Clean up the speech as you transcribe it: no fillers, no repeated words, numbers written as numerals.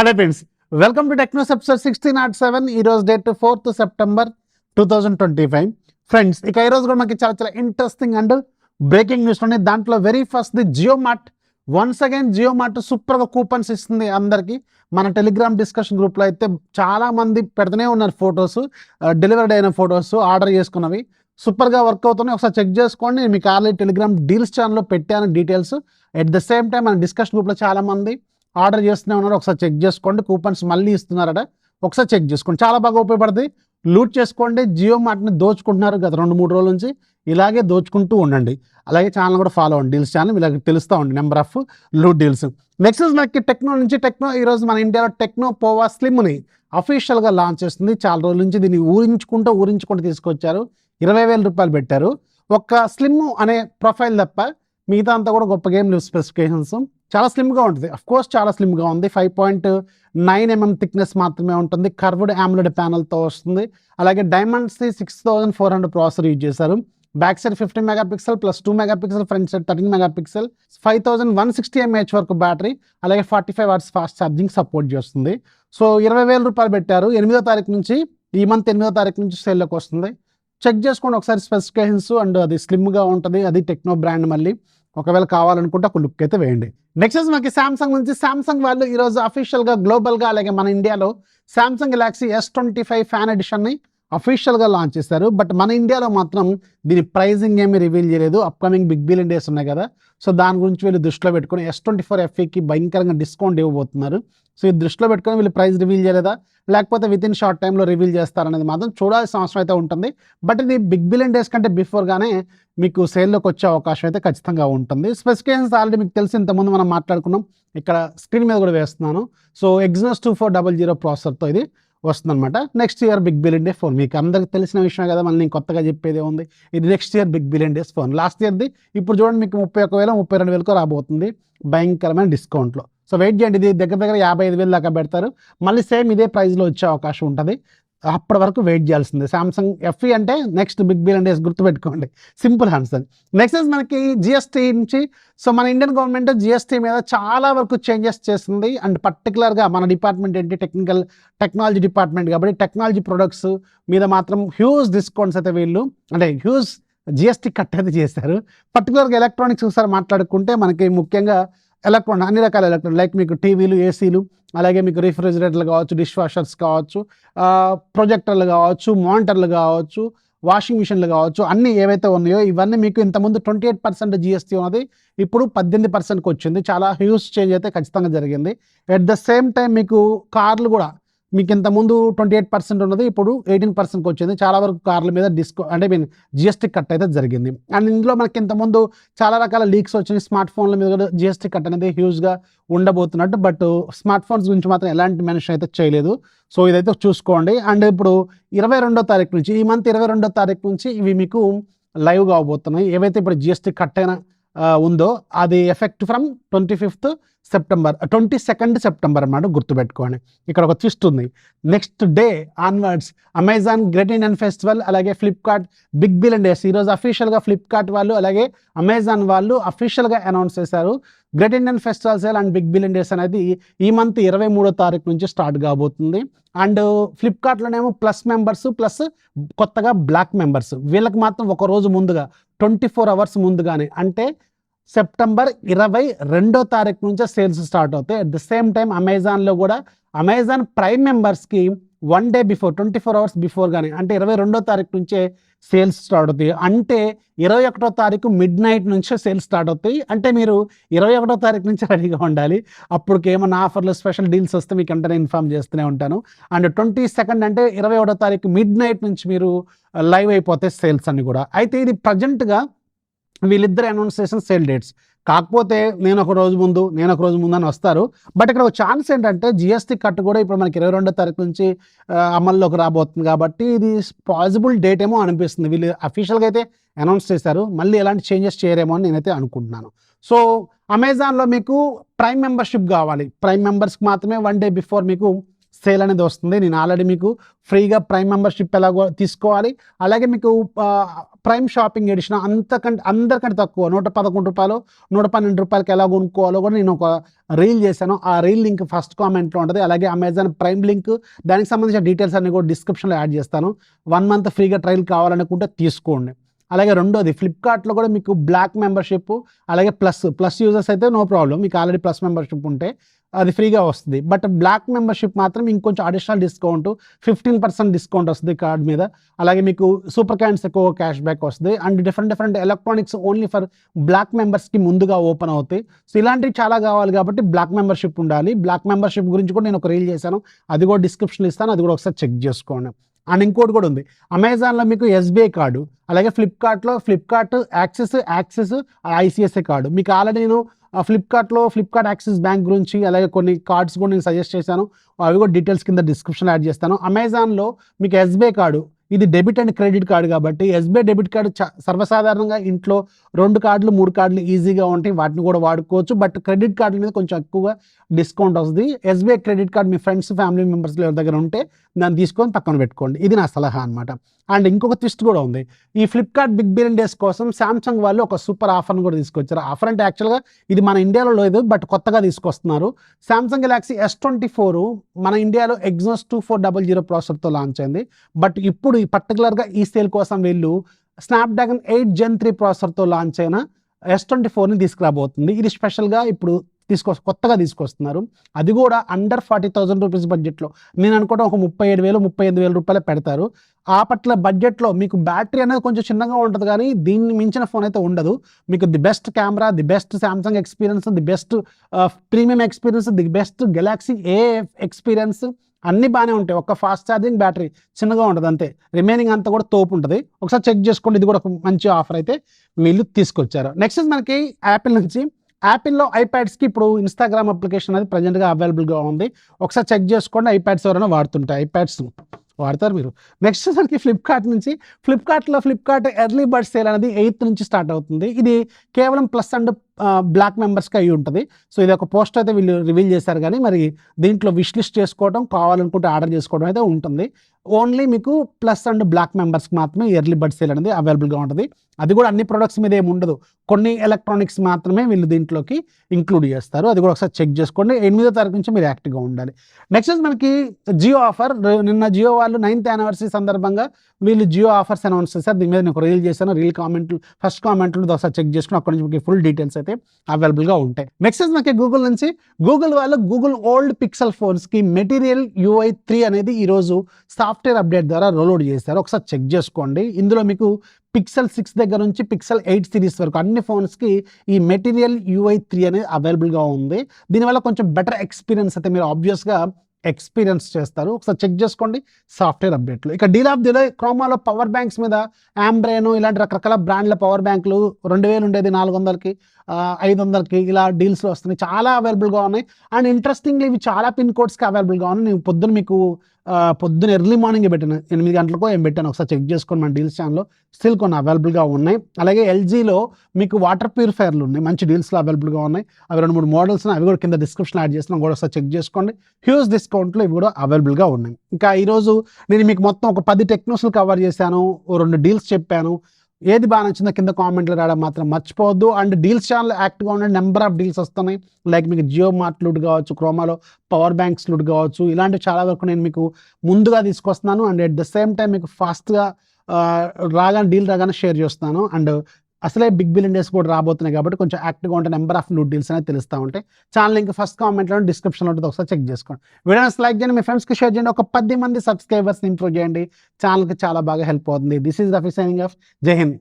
Hello friends, welcome to Technos episode 1607. ఈ రోజు date 4th September 2025. Friends, ఇక ఈ రోజు కూడా మనకి చాలా చాలా ఇంట్రెస్టింగ్ అండ్ బ్రేకింగ్ న్యూస్ ఉన్నాయి. దాంట్లో very first the Jio Mart. Once again Jio Mart సూపర్గా కూపన్స్ ఇస్తుంది అందరికీ. మన టెలిగ్రామ్ డిస్కషన్ గ్రూప్లో అయితే చాలా మంది పెడుతూనే ఉన్నారు ఫొటోస్, డెలివర్డ్ అయిన ఫొటోస్, ఆర్డర్ చేసుకున్నవి సూపర్గా వర్క్ అవుతున్నాయి. ఒకసారి చెక్ చేసుకోండి. మీకు ఆల్రెడీ టెలిగ్రామ్ డీల్స్ ఛానల్లో పెట్టాను details. At the same time మన డిస్కషన్ గ్రూప్లో చాలా మంది ఆర్డర్ చేస్తూనే ఉన్నారు. ఒకసారి చెక్ చేసుకోండి. కూపన్స్ మళ్ళీ ఇస్తున్నారట, ఒకసారి చెక్ చేసుకోండి. చాలా బాగా ఉపయోగపడుతుంది. లూట్ చేసుకోండి. జియో మార్ట్ని దోచుకుంటున్నారు గత 2-3 రోజుల నుంచి. ఇలాగే దోచుకుంటూ ఉండండి. అలాగే ఛానల్ కూడా ఫాలో అవ్వండి. డీల్స్ ఛానల్ ఇలాగే తెలుస్తూ ఉండి number of loot deals. Next మనకి టెక్నో నుంచి ఈరోజు మన ఇండియాలో టెక్నో పోవా స్లిమ్ని అఫీషియల్గా లాంచ్ చేస్తుంది. చాలా రోజుల నుంచి దీన్ని ఊరించుకుంటూ తీసుకొచ్చారు. 20,000 రూపాయలు పెట్టారు. ఒక్క స్లిమ్ అనే ప్రొఫైల్ తప్ప మిగతా అంతా కూడా గొప్ప గేమ్ స్పెసిఫికేషన్స్. చాలా స్లిమ్గా ఉంటుంది. అఫ్కోర్స్ చాలా స్లిమ్గా ఉంది. 5.9 mm థిక్నెస్ మాత్రమే ఉంటుంది. కర్వ్డ్ AMOLED ప్యానల్తో వస్తుంది. అలాగే డైమండ్స్ది 6400 ప్రాసెసర్ యూజ్ చేశారు. Back side 50 megapixel plus 2 megapixel, front side 13 megapixel, 5160 mAh వరకు బ్యాటరీ, అలాగే 45 వాట్స్ ఫాస్ట్ ఛార్జింగ్ సపోర్ట్ చేస్తుంది. సో 20,000 రూపాయలు పెట్టారు. 8వ తారీఖు నుంచి, ఈ మంత్ 8వ తారీఖు నుంచి సేల్లోకి వస్తుంది. చెక్ చేసుకోండి ఒకసారి స్పెసిఫికేషన్స్. అండ్ అది స్లిమ్గా ఉంటుంది. అది టెక్నో బ్రాండ్. మళ్ళీ ఒకవేళ కావాలనుకుంటే ఒక లుక్ అయితే వేయండి. నెక్స్ట్ మనకి సామ్సంగ్ నుంచి. సామ్సంగ్ వాళ్ళు ఈరోజు అఫీషియల్గా గ్లోబల్గా అలాగే మన ఇండియాలో సామ్సంగ్ గెలాక్సీ S25 ఫ్యాన్ ఎడిషన్ని అఫీషియల్గా లాంచ్ చేశారు. బట్ మన ఇండియాలో మాత్రం దీని ప్రైజింగ్ ఏమీ రివీల్ చేయలేదు. అప్కమింగ్ బిగ్ బిలియన్ డేస్ ఉన్నాయి కదా, సో దాని గురించి వీళ్ళు దృష్టిలో పెట్టుకుని S24 FEకి భయంకరంగా డిస్కౌంట్ ఇవ్వబోతున్నారు. సో ఈ దృష్టిలో పెట్టుకుని వీళ్ళు ప్రైస్ రివీల్ చేయలేదా, లేకపోతే విత్ ఇన్ షార్ట్ టైంలో రివీల్ చేస్తారనేది మాత్రం చూడాల్సిన అవసరం అయితే ఉంటుంది. బట్ ఇది బిగ్ బిలియన్ డేస్ కంటే బిఫోర్గానే మీకు సేల్లోకి వచ్చే అవకాశం అయితే ఖచ్చితంగా ఉంటుంది. స్పెసిఫికేషన్స్ ఆల్రెడీ మీకు తెలిసి ఇంతకుముందు మనం మాట్లాడుకున్నాం. ఇక్కడ స్క్రీన్ మీద కూడా వేస్తున్నాను. సో Exynos 2400 ప్రాసెసర్తో ఇది వస్తుందన్నమాట. Next year big billion day phone. మీకు అందరికి తెలిసిన విషయం కదా, మళ్ళీ నేను కొత్తగా చెప్పేదే ఉంది. ఇది next year big billion days phone. Last ఇయర్ది ఇప్పుడు చూడండి మీకు 31,000 32,000 రాబోతుంది భయంకరమైన డిస్కౌంట్లో. సో వెయిట్ చేయండి. ఇది దగ్గర 55,000 దాకా పెడతారు. మళ్ళీ సేమ్ ఇదే ప్రైస్లో వచ్చే అవకాశం ఉంటుంది. అప్పటి వరకు వెయిట్ చేయాల్సిందే. సామ్సంగ్ FE అంటే నెక్స్ట్ బిగ్ బిలియన్ డేస్ గుర్తుపెట్టుకోండి. Simple answer. నెక్స్ట్ మనకి GST నుంచి. సో మన ఇండియన్ గవర్నమెంట్ GST మీద చాలా వరకు చేంజెస్ చేస్తుంది. అండ్ పర్టికులర్గా మన డిపార్ట్మెంట్ ఏంటి, టెక్నాలజీ డిపార్ట్మెంట్ కాబట్టి టెక్నాలజీ ప్రొడక్ట్స్ మీద మాత్రం హ్యూజ్ డిస్కౌంట్స్ అయితే వీళ్ళు, అంటే హ్యూజ్ GST కట్ అయితే చేశారు. పర్టికులర్గా ఎలక్ట్రానిక్స్ ఒకసారి మాట్లాడుకుంటే మనకి ముఖ్యంగా అన్ని రకాల ఎలక్ట్రానిక్, లైక్ మీకు టీవీలు, ఏసీలు, అలాగే మీకు రిఫ్రిజిరేటర్లు కావచ్చు, డిష్ వాషర్స్ కావచ్చు, ప్రొజెక్టర్లు కావచ్చు, మానిటర్లు కావచ్చు, వాషింగ్ మిషన్లు కావచ్చు, అన్నీ ఏవైతే ఉన్నాయో ఇవన్నీ మీకు ఇంతకుముందు 28% GST ఉన్నది, ఇప్పుడు 18%కి వచ్చింది. చాలా హ్యూజ్ చేంజ్ అయితే ఖచ్చితంగా జరిగింది. ఎట్ ద సేమ్ టైం మీకు కార్లు కూడా మీకు ఇంతకుముందు 28% ఉన్నది, ఇప్పుడు 18%కి వచ్చింది. చాలా వరకు కార్ల మీద GST కట్ అయితే జరిగింది. అండ్ ఇందులో మనకి ఇంతకుముందు చాలా రకాల లీక్స్ వచ్చినాయి. స్మార్ట్ ఫోన్ల మీద కూడా GST కట్ అనేది హ్యూజ్గా ఉండబోతున్నట్టు. బట్ స్మార్ట్ ఫోన్స్ గురించి మాత్రం ఎలాంటి మెన్షన్ అయితే చేయలేదు. సో ఇదైతే చూసుకోండి. అండ్ ఇప్పుడు 22వ తారీఖు నుంచి, ఈ మంత్ 22వ తారీఖు నుంచి ఇవి మీకు లైవ్ అవబోతున్నాయి. ఏవైతే ఇప్పుడు GST కట్ అయిన ఉందో అది ఎఫెక్ట్ ఫ్రమ్ 22nd సెప్టెంబర్ అన్నమాట. గుర్తుపెట్టుకోండి. ఇక్కడ ఒక ట్విస్ట్ ఉంది. Next day onwards Amazon great Indian festival, అలాగే ఫ్లిప్కార్ట్ బిగ్ బిలియన్ డేస్. ఈరోజు అఫీషియల్గా ఫ్లిప్కార్ట్ వాళ్ళు అలాగే అమెజాన్ వాళ్ళు అఫీషియల్గా అనౌన్స్ చేశారు. Great Indian festival sale and big billion days అనేది ఈ మంత్ 23వ తారీఖు నుంచి స్టార్ట్ కాబోతుంది. అండ్ ఫ్లిప్కార్ట్లోనేమో ప్లస్ మెంబర్స్ ప్లస్ కొత్తగా బ్లాక్ మెంబర్స్, వీళ్ళకి మాత్రం ఒక రోజు ముందుగా 24 hours ముందుగానే, అంటే సెప్టెంబర్ 22వ తారీఖు నుంచే సేల్స్ స్టార్ట్ అవుతాయి. అట్ ద సేమ్ టైం అమెజాన్లో కూడా అమెజాన్ ప్రైమ్ మెంబర్స్కి 1 day బిఫోర్, 24 hours బిఫోర్ కానీ, అంటే 22వ తారీఖు నుంచే సేల్స్ స్టార్ట్ అవుతాయి. అంటే 21వ తారీఖు మిడ్-నైట్ నుంచే సేల్స్ స్టార్ట్ అవుతాయి. అంటే మీరు 21వ తారీఖు నుంచి రెడీగా ఉండాలి. అప్పటికి ఏమన్నా ఆఫర్లు, స్పెషల్ డీల్స్ వస్తే మీకు వెంటనే ఇన్ఫార్మ్ చేస్తూనే ఉంటాను. అండ్ 22nd అంటే 21వ తారీఖు మిడ్-నైట్ నుంచి మీరు లైవ్ అయిపోతాయి సేల్స్ అన్ని కూడా. అయితే ఇది ప్రజెంట్గా వీళ్ళిద్దరు అనౌన్స్ చేసిన సేల్ డేట్స్. కాకపోతే నేను ఒక రోజు ముందు అని వస్తారు. బట్ ఇక్కడ ఒక ఛాన్స్ ఏంటంటే GST కట్ కూడా ఇప్పుడు మనకి 22వ తారీఖు నుంచి అమల్లోకి రాబోతుంది. కాబట్టి ఇది పాసిబుల్ డేట్ ఏమో అనిపిస్తుంది. వీళ్ళు అఫీషియల్గా అయితే అనౌన్స్ చేశారు. మళ్ళీ ఎలాంటి చేంజెస్ చేయరేమో అని నేనైతే అనుకుంటున్నాను. సో అమెజాన్లో మీకు ప్రైమ్ మెంబర్షిప్ కావాలి. ప్రైమ్ మెంబర్స్కి మాత్రమే 1 day బిఫోర్ మీకు సేల్ అనేది వస్తుంది. నేను ఆల్రెడీ మీకు ఫ్రీగా ప్రైమ్ మెంబర్షిప్ ఎలాగో తీసుకోవాలి, అలాగే మీకు ప్రైమ్ షాపింగ్ ఎడిషన్ అందరికంటే తక్కువ రూ. 111, రూ. 112 ఎలా కొనుక్కోవాలో కూడా నేను ఒక రీల్ చేశాను. ఆ రీల్ లింక్ ఫస్ట్ కామెంట్లో ఉంటుంది. అలాగే అమెజాన్ ప్రైమ్ లింక్, దానికి సంబంధించిన డీటెయిల్స్ అన్ని కూడా డిస్క్రిప్షన్లో యాడ్ చేస్తాను. 1 మంత్ ఫ్రీగా ట్రయల్ కావాలనుకుంటే తీసుకోండి. అలాగే రెండోది, ఫ్లిప్కార్ట్లో కూడా మీకు బ్లాక్ మెంబర్షిప్, అలాగే ప్లస్ యూజర్స్ అయితే నో ప్రాబ్లం, మీకు ఆల్రెడీ ప్లస్ మెంబర్షిప్ ఉంటే అది ఫ్రీగా వస్తుంది. బట్ బ్లాక్ మెంబర్షిప్ మాత్రం ఇంకొంచెం అడిషనల్ డిస్కౌంట్ 15% డిస్కౌంట్ వస్తుంది కార్డ్ మీద. అలాగే మీకు సూపర్ కాయిన్స్ ఎక్కువ క్యాష్ బ్యాక్ వస్తుంది. And different electronics only for black మెంబర్స్కి ముందుగా ఓపెన్ అవుతాయి. సో ఇలాంటివి చాలా కావాలి కాబట్టి బ్లాక్ మెంబర్షిప్ ఉండాలి. బ్లాక్ మెంబర్షిప్ గురించి కూడా నేను ఒక రీల్ చేశాను, అది కూడా డిస్క్రిప్షన్లో ఇస్తాను, అది కూడా ఒకసారి చెక్ చేసుకోండి. అండ్ ఇంకోటి కూడా ఉంది, అమెజాన్లో మీకు ఎస్బీఐ కార్డు, అలాగే ఫ్లిప్కార్ట్ యాక్సిస్ ఐసిఐసిఐ కార్డు. మీకు ఆల్రెడీ నేను ఫ్లిప్కార్ట్ యాక్సిస్ బ్యాంక్ గురించి అలాగే కొన్ని కార్డ్స్ కూడా నేను సజెస్ట్ చేశాను, అవి కూడా డీటెయిల్స్ కింద డిస్క్రిప్షన్ యాడ్ చేస్తాను. అమెజాన్లో మీకు ఎస్బీఐ కార్డు, ఇది డెబిట్ అండ్ క్రెడిట్ కార్డు కాబట్టి ఎస్బీఐ డెబిట్ కార్డు సర్వసాధారణంగా ఇంట్లో 2 కార్డులు 3 కార్డులు ఈజీగా ఉంటాయి, వాటిని కూడా వాడుకోవచ్చు. బట్ క్రెడిట్ కార్డు మీద కొంచెం ఎక్కువగా డిస్కౌంట్ వస్తుంది. ఎస్బీఐ క్రెడిట్ కార్డు మీ ఫ్రెండ్స్ ఫ్యామిలీ మెంబర్స్లో ఎవరి దగ్గర ఉంటే దాన్ని తీసుకొని పక్కన పెట్టుకోండి. ఇది నా సలహా అనమాట. అండ్ ఇంకొక ట్విస్ట్ కూడా ఉంది, ఈ ఫ్లిప్కార్ట్ బిగ్ బిలియన్ డేస్ కోసం శాంసంగ్ వాళ్ళు ఒక సూపర్ ఆఫర్ని కూడా తీసుకొచ్చారు. ఆఫర్ అంటే యాక్చువల్గా ఇది మన ఇండియాలో లేదు, బట్ కొత్తగా తీసుకొస్తున్నారు. శాంసంగ్ గెలాక్సీ S24 మన ఇండియాలో ఎగ్జానస్ 2400 ప్రాసెసర్తో లాంచ్ అయింది. బట్ ఇప్పుడు పర్టికులర్గా ఈ సేల్ కోసం వీళ్ళు స్నాప్డ్రాగన్ 8 Gen 3 ప్రాసెసర్తో లాంచ్ అయిన S24ని తీసుకురాబోతుంది. ఇది స్పెషల్గా ఇప్పుడు కొత్తగా తీసుకొస్తున్నారు. అది కూడా అండర్ 40,000 రూపీస్ బడ్జెట్లో. నేను అనుకోవడం ఒక 37,000-38,000 రూపాయలు పెడతారు. ఆ పట్ల బడ్జెట్లో మీకు బ్యాటరీ అనేది కొంచెం చిన్నగా ఉంటుంది, కానీ దీన్ని మించిన ఫోన్ అయితే ఉండదు. మీకు the best camera, the best Samsung experience, the best premium experience, the best Galaxy A experience అన్నీ బాగానే ఉంటాయి. ఒక ఫాస్ట్ ఛార్జింగ్, బ్యాటరీ చిన్నగా ఉంటుంది అంతే, రిమైనింగ్ అంతా కూడా తోపు ఉంటుంది. ఒకసారి చెక్ చేసుకోండి, ఇది కూడా ఒక మంచి ఆఫర్ అయితే వీళ్ళు తీసుకొచ్చారు. నెక్స్ట్ మనకి యాపిల్ నుంచి, యాపిల్లో ఐప్యాడ్స్కి ఇప్పుడు ఇన్స్టాగ్రామ్ అప్లికేషన్ అనేది ప్రజెంట్గా అవైలబుల్గా ఉంది. ఒకసారి చెక్ చేసుకోండి, ఐప్యాడ్స్ ఎవరైనా వాడుతుంటాయి, ఐప్యాడ్స్ వాడతారు మీరు. నెక్స్ట్ మనకి ఫ్లిప్కార్ట్ నుంచి, ఫ్లిప్కార్ట్ ఎర్లీ బర్డ్ సేల్ అనేది 8th నుంచి స్టార్ట్ అవుతుంది. ఇది కేవలం ప్లస్ అండ్ బ్లాక్ మెంబర్స్కి అయి ఉంటుంది. సో ఇది ఒక పోస్ట్ అయితే వీళ్ళు రివీల్ చేశారు, కానీ మరి దీంట్లో విష్ లిస్ట్ చేసుకోవడం, కావాలనుకుంటే ఆర్డర్ చేసుకోవడం అయితే ఉంటుంది. ఓన్లీ మీకు ప్లస్ అండ్ బ్లాక్ మెంబర్స్కి మాత్రమే ఎర్లీ బర్డ్ సేల్ అనేది అవైలబుల్గా ఉంటుంది. అది కూడా అన్ని ప్రొడక్ట్స్ మీద ఏమి ఉండదు, కొన్ని ఎలక్ట్రానిక్స్ మాత్రమే వీళ్ళు దీంట్లోకి ఇంక్లూడ్ చేస్తారు. అది కూడా ఒకసారి చెక్ చేసుకోండి. 8వ తారీఖు నుంచి మీరు యాక్టివ్గా ఉండాలి. నెక్స్ట్ మనకి జియో ఆఫర్. నిన్న జియో వాళ్ళు 9th యానివర్సరీ సందర్భంగా వీళ్ళు జియో ఆఫర్స్ అనౌన్స్ చేశారు. దీని మీద నేను ఒక రీల్ చేశాను, రీల్ ఫస్ట్ కామెంట్లు ఒకసారి చెక్ చేసుకుని అక్కడ నుంచి మీకు ఫుల్ డీటెయిల్స్ అయితే అవైలబుల్గా ఉంటాయి. నెక్స్ట్ మనకి గూగుల్ నుంచి, గూగుల్ వాళ్ళు గూగుల్ ఓల్డ్ పిక్సెల్ ఫోన్స్కి మెటీరియల్ UI 3 అనేది ఈరోజు సాఫ్ట్వేర్ అప్డేట్ ద్వారా రోల్అవుట్ చేశారు. ఒకసారి చెక్ చేసుకోండి. ఇందులో మీకు పిక్సెల్ 6 దగ్గర నుంచి పిక్సెల్ 8 సిరీస్ వరకు అన్ని ఫోన్స్కి ఈ మెటీరియల్ UI 3 అనేది అవైలబుల్గా ఉంది. దీనివల్ల కొంచెం బెటర్ ఎక్స్పీరియన్స్ అయితే మీరు ఆబ్వియస్గా ఎక్స్పీరియన్స్ చేస్తారు. ఒకసారి చెక్ చేసుకోండి సాఫ్ట్వేర్ అప్డేట్లో. ఇక డీల్ ఆఫ్ ది డే, క్రోమాలో పవర్ బ్యాంక్స్ మీద ఆంబ్రేనో ఇలాంటి రకరకాల బ్రాండ్ల పవర్ బ్యాంకులు 2,000 ఉండేది 400కి 500కి ఇలా డీల్స్లో వస్తున్నాయి, చాలా అవైలబుల్గా ఉన్నాయి. అండ్ ఇంట్రెస్టింగ్లీ ఇవి చాలా పిన్ కోడ్స్కి అవైలబుల్గా ఉన్నాయి. నేను పొద్దున్న ఎర్లీ మార్నింగ్ పెట్టాను, 8 గంటలకో ఏం పెట్టాను, ఒకసారి చెక్ చేసుకోండి మన డీల్స్ ఛానల్లో. స్టిల్ కొన్ని అవైలబుల్గా ఉన్నాయి. అలాగే LGలో మీకు వాటర్ ప్యూరిఫైయర్లు ఉన్నాయి, మంచి డీల్స్లో అవైలబుల్గా ఉన్నాయి. అవి 2-3 మోడల్స్ ఉన్నాయి, అవి కూడా కింద డిస్క్రిప్షన్ యాడ్ చేస్తున్నాం, కూడా ఒకసారి చెక్ చేసుకోండి. హ్యూజ్ డిస్కౌంట్లో ఇవి కూడా అవైలబుల్గా ఉన్నాయి. ఇంకా ఈరోజు నేను మీకు మొత్తం ఒక 10 టెక్ న్యూస్లు కవర్ చేశాను, 2 డీల్స్ చెప్పాను. ఏది బాగా నచ్చిందో కింద కామెంట్లు రావడం మాత్రం మర్చిపోవద్దు. అండ్ డీల్స్ ఛానల్ యాక్టివ్గా ఉండే నెంబర్ ఆఫ్ డీల్స్ వస్తున్నాయి. లైక్ మీకు జియో మార్ట్ లూట్ కావచ్చు, క్రోమాలో పవర్ బ్యాంక్స్ లూట్ కావచ్చు, ఇలాంటివి చాలా వరకు నేను మీకు ముందుగా తీసుకొస్తున్నాను. And at the same time మీకు ఫాస్ట్గా డీల్ రాగానే షేర్ చేస్తున్నాను. అండ్ అసలే బిగ్ బిలియన్ డేస్ కూడా రాబోతున్నాయి కాబట్టి కొంచెం యాక్టివ్గా ఉంటే నెంబర్ ఆఫ్ లూట్ డీల్స్ అనేది తెలుస్తూ ఉంటాయి. ఛానల్ లింక్ ఫస్ట్ కామెంట్లో డిస్క్రిప్షన్లో ఉంటుంది, ఒకసారి చెక్ చేసుకోండి. వీడియోస్ లైక్ చేయండి, మీ ఫ్రెండ్స్కి షేర్ చేయండి, ఒక 10 మంది సబ్స్క్రైబర్స్ని ఇంప్రూవ్ చేయండి. ఛానల్కి చాలా బాగా హెల్ప్ అవుతుంది. This is Rafi signing off. జై హింద్.